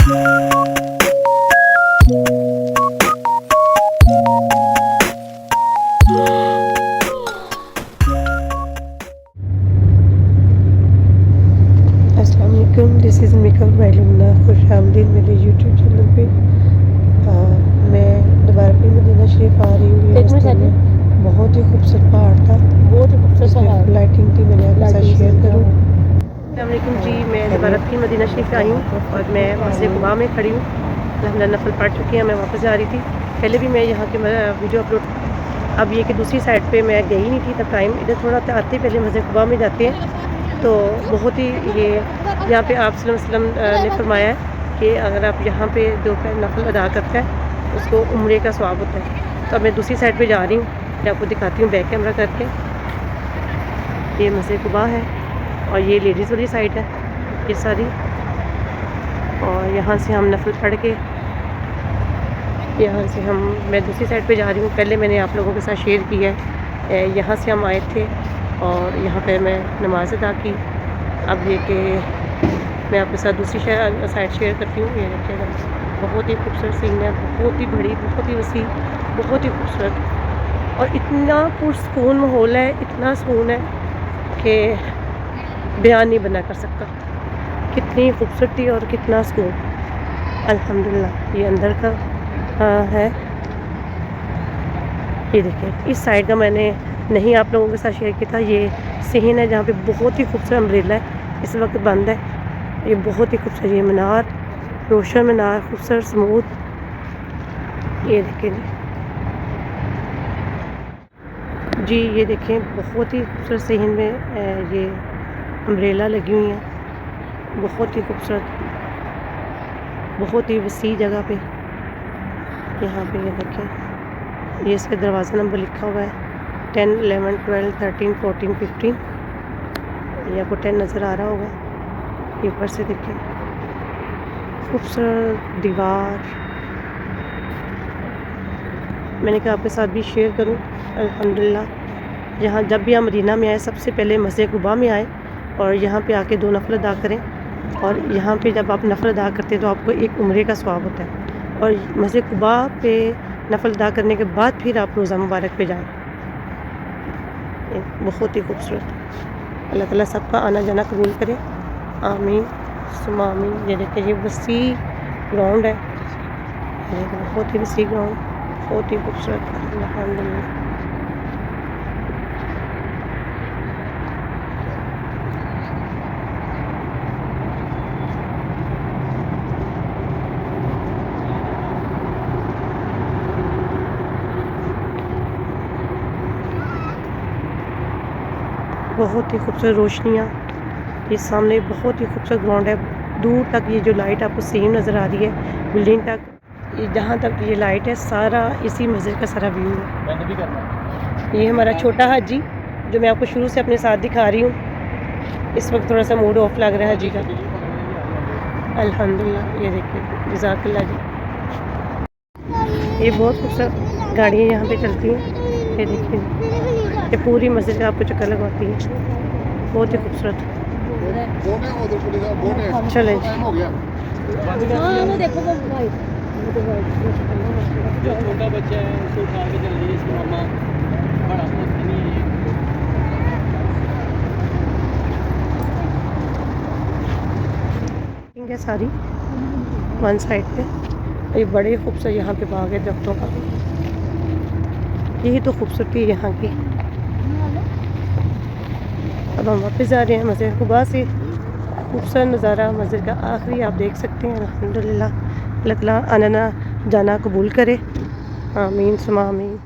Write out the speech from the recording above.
This is makeup by Lumna. खुशामदीद मेरे YouTube channel पे। मैं दोबारा फिर मदीना शरीफ आ रही हूँ। ये रास्ते में बहुत ही खूबसूरत पहाड़ था, बहुत ही खूबसूरत पहाड़, लाइटिंग थी, मैंने आपके साथ शेयर करूँ। अस्सलामुअलैकुम जी, मैं दोबारा फिर मदीना शरीफ आई हूँ और मैं मस्जिद कुबा में खड़ी हूँ। अल्हम्दुलिल्लाह नफल पढ़ चुकी हैं, मैं वापस जा रही थी। पहले भी मैं यहाँ के वीडियो अपलोड, अब ये कि दूसरी साइड पे मैं गई नहीं थी तब टाइम, इधर थोड़ा आते पहले मस्जिद कुबा में जाते हैं। तो बहुत ही ये यहाँ पे आप सल्लल्लाहु अलैहि वसल्लम ने फरमाया है कि अगर आप यहाँ पे दोपहर नफल अदा करता है उसको उम्रे का सवाब होता है। तो अब मैं दूसरी साइड पे जा रही हूँ, मैं आपको दिखाती हूँ बैक कैमरा करके। ये मस्जिद कुबा है और ये लेडीज़ वाली साइड है ये सारी, और यहाँ से हम नफल पढ़ के यहाँ से मैं दूसरी साइड पे जा रही हूँ। पहले मैंने आप लोगों के साथ शेयर किया है, यहाँ से हम आए थे और यहाँ पे मैं नमाज़ अदा की। अब ये कि मैं आपके साथ दूसरी साइड शेयर करती हूँ। ये देखिएगा, बहुत ही खूबसूरत सीन है, बहुत ही बड़ी, बहुत ही वसी, बहुत ही खूबसूरत और इतना पुरसकून माहौल है, इतना सुकून है कि बयान नहीं बना कर सकता। कितनी खूबसूरती और कितना सुकून। अल्हम्दुलिल्लाह ये अंदर का है। ये देखिए इस साइड का मैंने नहीं आप लोगों के साथ शेयर किया था। ये सहन है जहाँ पे बहुत ही खूबसूरत अम्ब्रेला है, इस वक्त बंद है। ये बहुत ही खूबसूरत, ये मीनार, रोशन मीनार, खूबसूरत स्मूथ। ये देखें जी, ये देखें बहुत ही खूबसूरत सहन में ये अम्ब्रेला लगी हुई हैं, बहुत ही खूबसूरत, बहुत ही वसी जगह पे। यहाँ पे ये देखें, ये इसका दरवाज़ा नंबर लिखा हुआ है 10, 11, 12, 13, 14, 15। ये आपको 10 नज़र आ रहा होगा। ये ऊपर से देखें खूबसूरत दीवार, मैंने कहा आपके साथ भी शेयर करूं। अल्हम्दुलिल्लाह यहाँ जब भी आप मदीना में आए सबसे पहले मस्जिद कुबा में आए और यहाँ पे आके 2 नफल अदा करें। और यहाँ पे जब आप नफल अदा करते हैं तो आपको एक उम्रे का सवाब होता है। और मस्जिद कुबा पे नफल अदा करने के बाद फिर आप रोज़ा मुबारक पे जाएँ। बहुत ही खूबसूरत। अल्लाह ताला सबका आना जाना कबूल करे, आमीन सुम्मा आमीन। ये देखिए ये वसी ग्राउंड है, ये बहुत ही वसी ग्राउंड, बहुत ही खूबसूरत। अल्हम्दुलिल्लाह बहुत ही खूबसूरत रोशनियाँ। ये सामने बहुत ही खूबसूरत ग्राउंड है, दूर तक ये जो लाइट आपको सेम नज़र आ रही है बिल्डिंग तक, ये जहाँ तक ये लाइट है सारा इसी मस्जिद का सारा व्यू है। ये हमारा छोटा हाजी जो मैं आपको शुरू से अपने साथ दिखा रही हूँ। इस वक्त थोड़ा सा मूड ऑफ लग रहा है हाजी का। अल्हम्दुलिल्लाह ये देखिए जज़ाकल्लाह जी। ये बहुत खूबसूरत गाड़ियाँ यहाँ पे चलती हैं। ये देखिए ये पूरी मस्जिद का आपको चक्कर लगवाती है, बहुत ही खूबसूरत। चलें जो छोटा बच्चा है उसको उठा के चल रही है इसकी मम्मा, बड़ा पहुँचती नहीं है सारी वन साइड पे। ये बड़े खूबसूरत यहाँ पे बाग है दरख्तों का, यही तो खूबसूरती है यहाँ की। अब हम वापस जा रहे हैं मस्जिद कुबा से। खूबसूरत नज़ारा मस्जिद का आखिरी आप देख सकते हैं। अल्हम्दुलिल्लाह अल्लाह ताला आना जाना कबूल करे, आमीन सुमा आमीन।